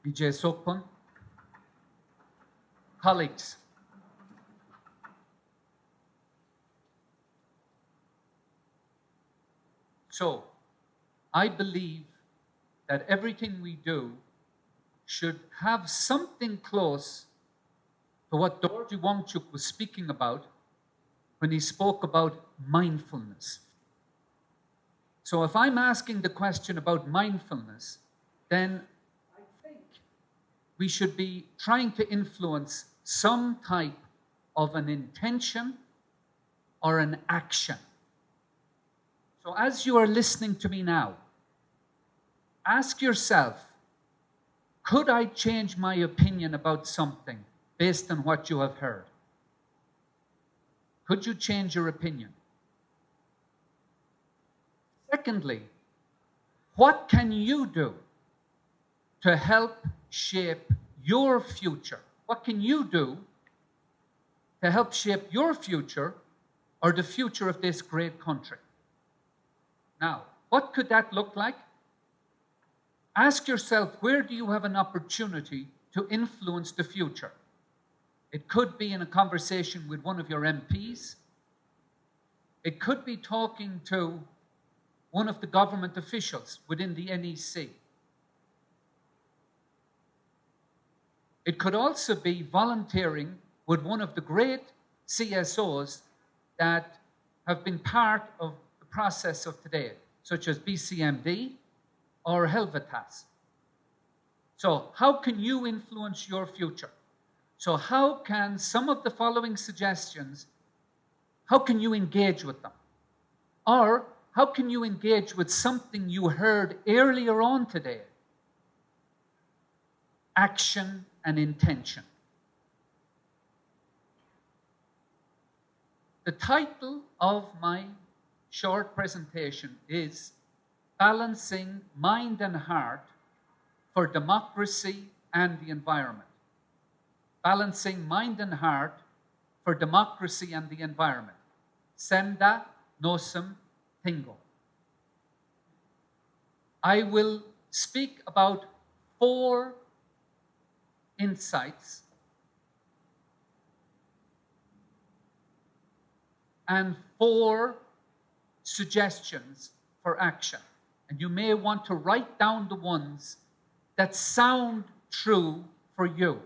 Vijay Sokpun, colleagues, so I believe that everything we do should have something close to what Dorji Wangchuk was speaking about when he spoke about mindfulness. So if I'm asking the question about mindfulness, then I think we should be trying to influence some type of an intention or an action. So as you are listening to me now, ask yourself, could I change my opinion about something based on what you have heard? Could you change your opinion? Secondly, what can you do to help shape your future? What can you do to help shape your future or the future of this great country? Now, what could that look like? Ask yourself, where do you have an opportunity to influence the future? It could be in a conversation with one of your MPs. It could be talking to one of the government officials within the NEC. It could also be volunteering with one of the great CSOs that have been part of the process of today, such as BCMD or Helvetas. So how can you influence your future? So how can some of the following suggestions, how can you engage with them? Or how can you engage with something you heard earlier on today? Action and intention. The title of my short presentation is Balancing Mind and Heart for Democracy and the Environment. Balancing Mind and Heart for Democracy and the Environment. Senda Nosum Tingo. I will speak about 4 insights and 4 suggestions for action. And you may want to write down the ones that sound true for you.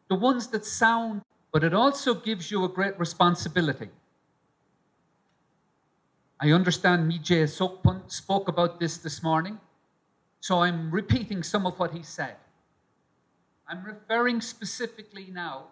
The ones that sound, but it also gives you a great responsibility. I understand Vijay Sokpun spoke about this morning, so I'm repeating some of what he said. I'm referring specifically now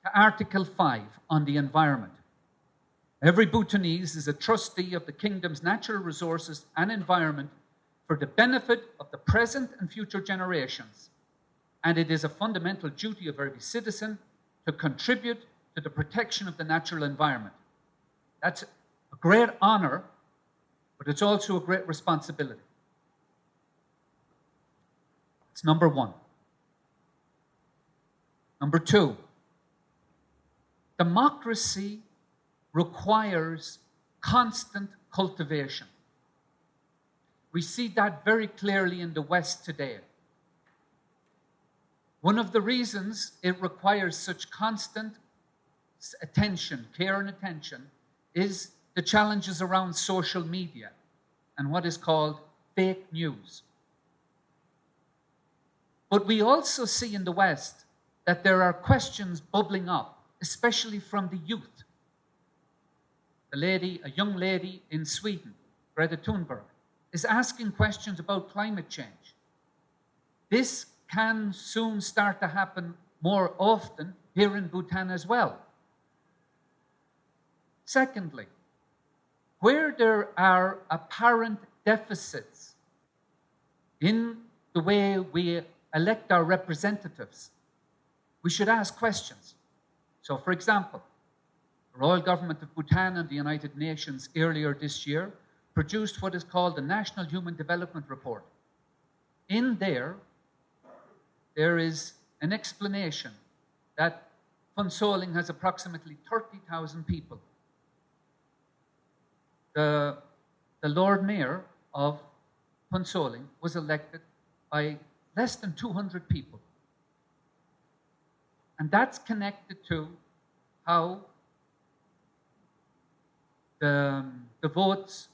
to Article 5 on the environment. Every Bhutanese is a trustee of the kingdom's natural resources and environment for the benefit of the present and future generations, and it is a fundamental duty of every citizen to contribute to the protection of the natural environment. That's a great honor, but it's also a great responsibility. It's number 1. Number 2, democracy requires constant cultivation. We see that very clearly in the West today. One of the reasons it requires such constant attention, care and attention, is the challenges around social media and what is called fake news. But we also see in the West that there are questions bubbling up, especially from the youth. A young lady in Sweden, Greta Thunberg, is asking questions about climate change. This can soon start to happen more often here in Bhutan as well. Secondly, where there are apparent deficits in the way we elect our representatives, we should ask questions. So, for example, the Royal Government of Bhutan and the United Nations earlier this year produced what is called the National Human Development Report. In there is an explanation that Phuntsholling has approximately 30,000 people. The Lord Mayor of Phuntsholling was elected by less than 200 people. And that's connected to how the votes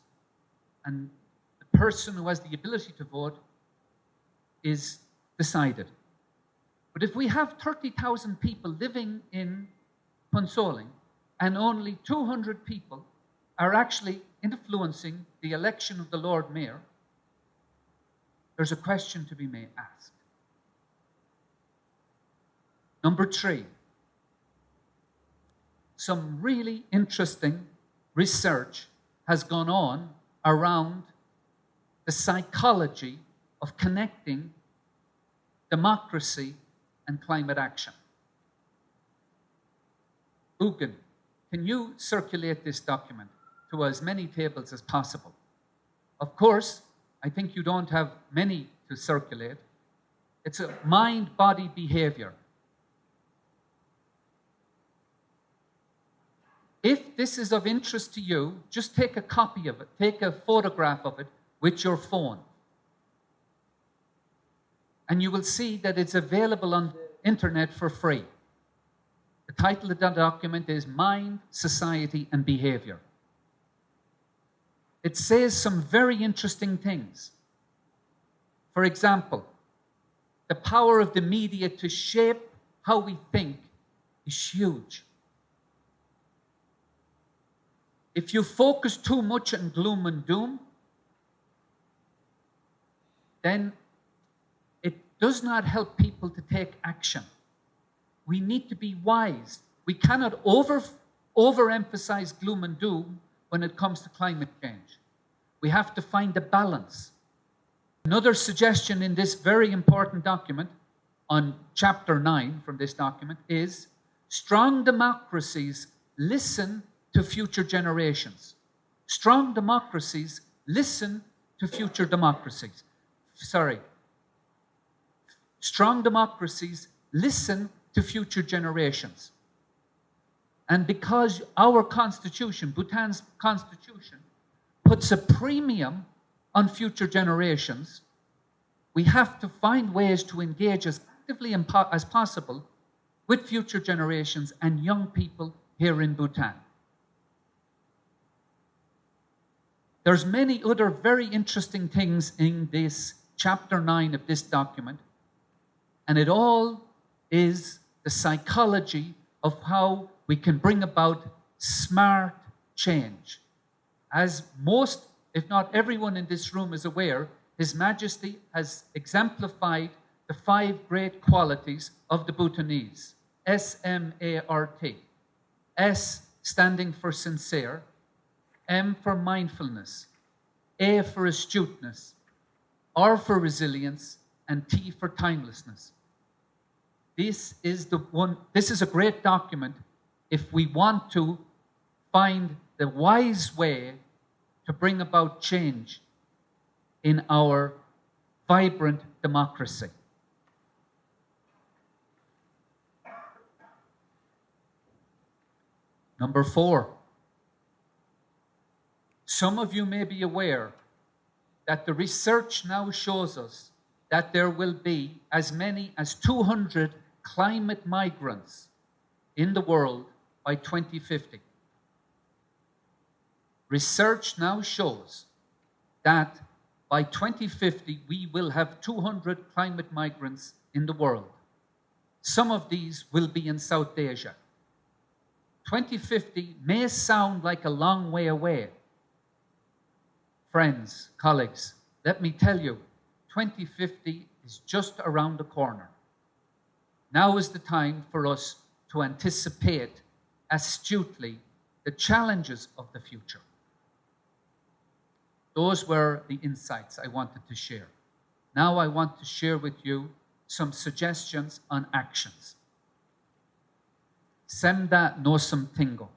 and the person who has the ability to vote is decided. But if we have 30,000 people living in Punsoling and only 200 people are actually influencing the election of the Lord Mayor, there's a question to be asked. Number 3, some really interesting research has gone on around the psychology of connecting democracy and climate action. Ugen, can you circulate this document to as many tables as possible? Of course, I think you don't have many to circulate. It's a mind-body behavior. If this is of interest to you, just take a copy of it, take a photograph of it with your phone. And you will see that it's available on the internet for free. The title of the document is Mind, Society, and Behavior. It says some very interesting things. For example, the power of the media to shape how we think is huge. If you focus too much on gloom and doom, then it does not help people to take action. We need to be wise. We cannot overemphasize gloom and doom when it comes to climate change. We have to find a balance. Another suggestion in this very important document, on chapter 9 from this document, is strong democracies listen to future generations. Strong democracies listen to future democracies. Strong democracies listen to future generations. And because our constitution, Bhutan's constitution, puts a premium on future generations, we have to find ways to engage as actively as possible with future generations and young people here in Bhutan. There's many other very interesting things in this chapter 9 of this document, and it all is the psychology of how we can bring about smart change. As most, if not everyone in this room is aware, His Majesty has exemplified the 5 great qualities of the Bhutanese. SMART. S standing for sincere, M for mindfulness, A for astuteness, R for resilience, and T for timelessness. This is a great document if we want to find the wise way to bring about change in our vibrant democracy. Number 4. Some of you may be aware that the research now shows us that there will be as many as 200 climate migrants in the world by 2050. Research now shows that by 2050 we will have 200 climate migrants in the world. Some of these will be in South Asia. 2050 may sound like a long way away. Friends, colleagues, let me tell you, 2050 is just around the corner. Now is the time for us to anticipate astutely the challenges of the future. Those were the insights I wanted to share. Now I want to share with you some suggestions on actions. Semda nosam tingo.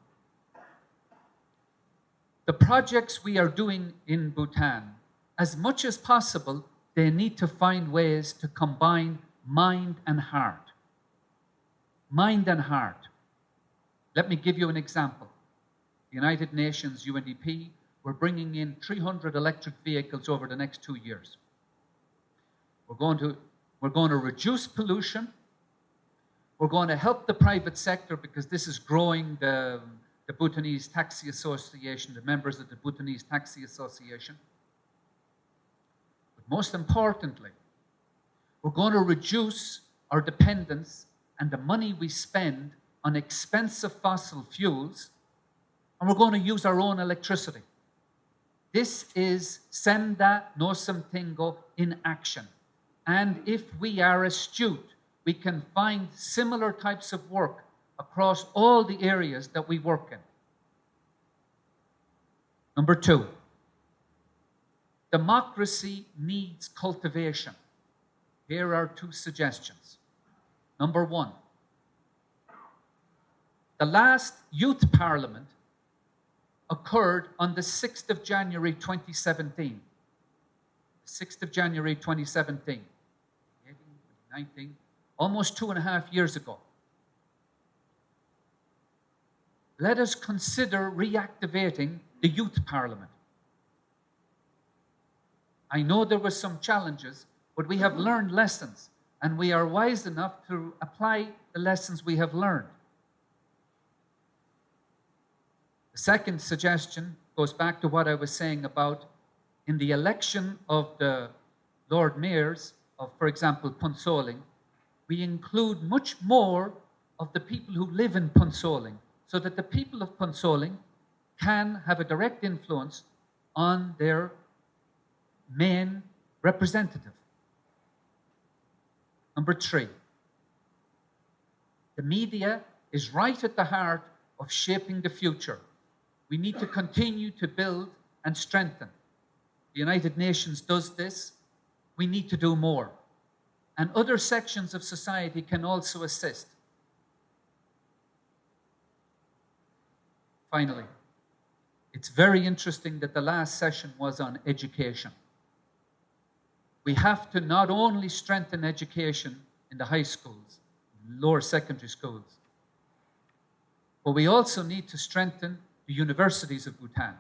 The projects we are doing in Bhutan, as much as possible, they need to find ways to combine mind and heart. Mind and heart. Let me give you an example. The United Nations, UNDP, we're bringing in 300 electric vehicles over the next 2 years. We're going to We're going to reduce pollution. We're going to help the private sector because this is growing the Bhutanese Taxi Association, the members of the Bhutanese Taxi Association. But most importantly, we're going to reduce our dependence and the money we spend on expensive fossil fuels, and we're going to use our own electricity. This is Senda Nosam Tingo in action. And if we are astute, we can find similar types of work across all the areas that we work in. Number 2, democracy needs cultivation. Here are 2 suggestions. Number 1, the last Youth Parliament occurred on the 6th of January 2017. 6th of January 2017. 19, almost 2.5 years ago. Let us consider reactivating the Youth Parliament. I know there were some challenges, but we have learned lessons, and we are wise enough to apply the lessons we have learned. The second suggestion goes back to what I was saying about in the election of the Lord Mayors of, for example, Punsoling, we include much more of the people who live in Punsoling, so that the people of Punsoling can have a direct influence on their main representative. Number 3, the media is right at the heart of shaping the future. We need to continue to build and strengthen. The United Nations does this. We need to do more. And other sections of society can also assist. Finally, it's very interesting that the last session was on education. We have to not only strengthen education in the high schools, lower secondary schools, but we also need to strengthen the universities of Bhutan.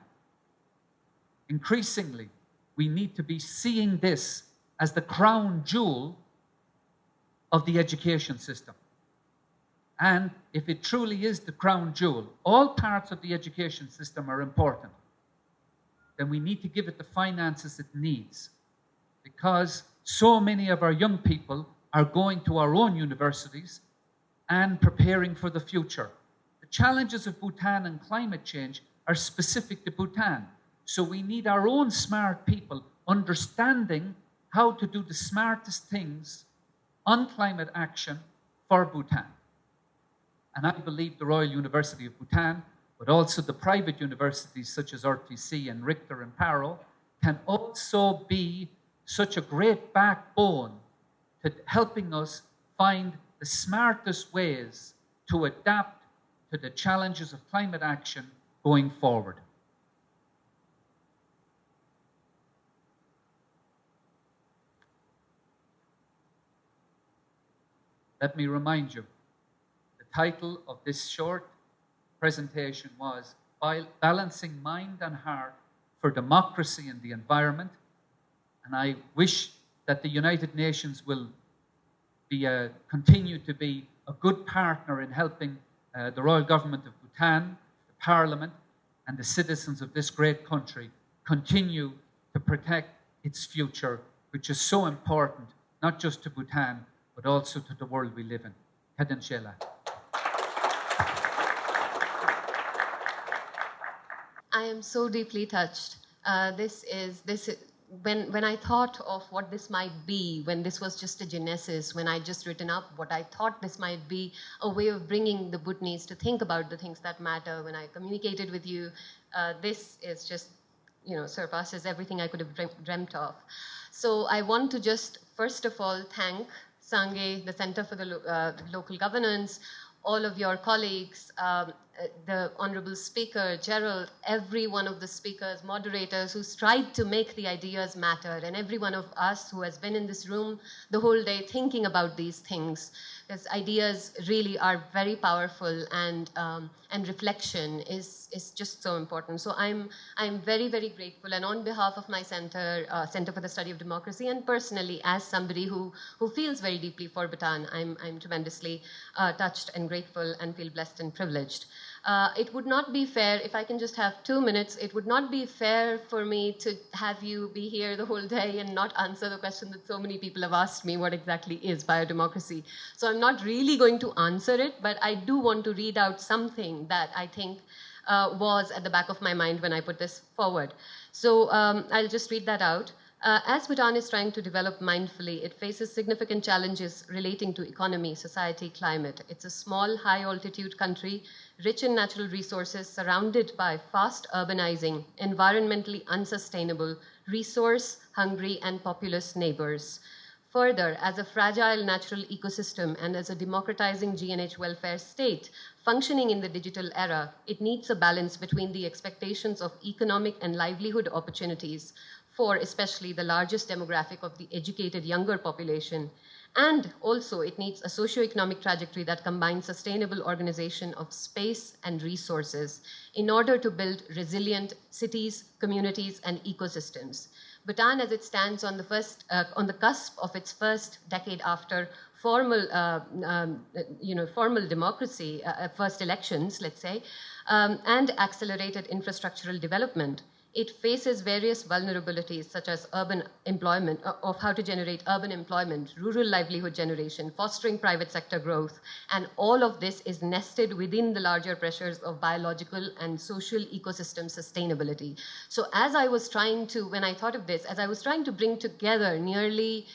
Increasingly, we need to be seeing this as the crown jewel of the education system. And if it truly is the crown jewel, all parts of the education system are important, then we need to give it the finances it needs, because so many of our young people are going to our own universities and preparing for the future. The challenges of Bhutan and climate change are specific to Bhutan, so we need our own smart people understanding how to do the smartest things on climate action for Bhutan. And I believe the Royal University of Bhutan, but also the private universities such as RTC and Richter and Paro, can also be such a great backbone to helping us find the smartest ways to adapt to the challenges of climate action going forward. Let me remind you, the title of this short presentation was Balancing Mind and Heart for Democracy and the Environment. And I wish that the United Nations will continue to be a good partner in helping the Royal Government of Bhutan, the Parliament, and the citizens of this great country continue to protect its future, which is so important, not just to Bhutan, but also to the world we live in. Kadan Shela. I am so deeply touched. When I thought of what this might be, when this was just a genesis, when I just written up what I thought this might be, a way of bringing the Bhutanese to think about the things that matter, when I communicated with you, this is just, surpasses everything I could have dreamt of. So I want to just, first of all, thank Sangay, the Center for the Local Governance, all of your colleagues, the honorable speaker, Gerald, every one of the speakers, moderators who's tried to make the ideas matter, and every one of us who has been in this room the whole day thinking about these things. Because ideas really are very powerful, and reflection is just so important. So I'm very, very grateful, and on behalf of my center, Center for the Study of Democracy, and personally as somebody who feels very deeply for Bhutan, I'm tremendously touched and grateful and feel blessed and privileged. It would not be fair, if I can just have 2 minutes, it would not be fair for me to have you be here the whole day and not answer the question that so many people have asked me, what exactly is biodemocracy? So I'm not really going to answer it, but I do want to read out something that I think was at the back of my mind when I put this forward. So I'll just read that out. As Bhutan is trying to develop mindfully, it faces significant challenges relating to economy, society, climate. It's a small, high-altitude country, rich in natural resources, surrounded by fast urbanizing, environmentally unsustainable, resource-hungry, and populous neighbors. Further, as a fragile natural ecosystem and as a democratizing GNH welfare state, functioning in the digital era, it needs a balance between the expectations of economic and livelihood opportunities for especially the largest demographic of the educated younger population. And also, it needs a socioeconomic trajectory that combines sustainable organization of space and resources in order to build resilient cities, communities, and ecosystems. Bhutan, as it stands on the cusp of its first decade after formal, formal democracy, first elections, let's say, and accelerated infrastructural development, it faces various vulnerabilities such as urban employment, of how to generate urban employment, rural livelihood generation, fostering private sector growth, and all of this is nested within the larger pressures of biological and social ecosystem sustainability. So as I was trying to, when I thought of this, as I was trying to bring together nearly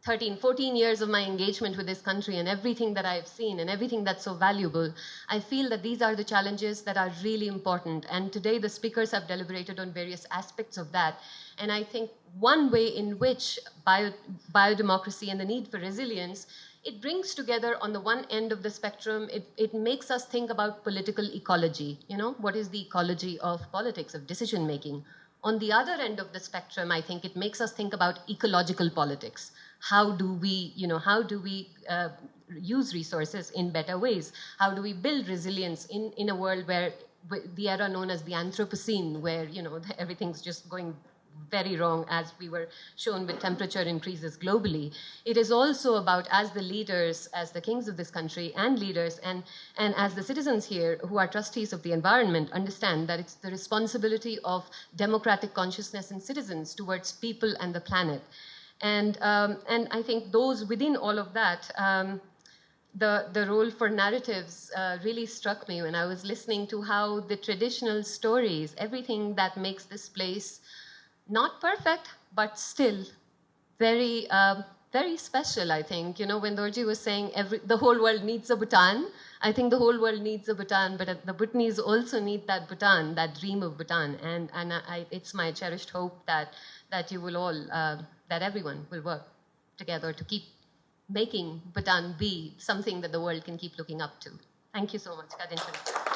13, 14 years of my engagement with this country and everything that I've seen and everything that's so valuable, I feel that these are the challenges that are really important. And today the speakers have deliberated on various aspects of that. And I think one way in which biodemocracy and the need for resilience, it brings together on the one end of the spectrum, it makes us think about political ecology. You know, what is the ecology of politics, of decision making? On the other end of the spectrum, I think it makes us think about ecological politics. How do we use resources in better ways? How do we build resilience in a world where the era known as the Anthropocene, where everything's just going very wrong, as we were shown with temperature increases globally. It is also about, as the leaders, as the kings of this country and leaders, and as the citizens here who are trustees of the environment, understand that it's the responsibility of democratic consciousness and citizens towards people and the planet. And I think those within all of that, the role for narratives really struck me when I was listening to how the traditional stories, everything that makes this place not perfect, but still very, very special, I think. When Dorji was saying the whole world needs a Bhutan, I think the whole world needs a Bhutan, but the Bhutanese also need that Bhutan, that dream of Bhutan. And it's my cherished hope that you will all, that everyone will work together to keep making Bhutan be something that the world can keep looking up to. Thank you so much, Kadinchana.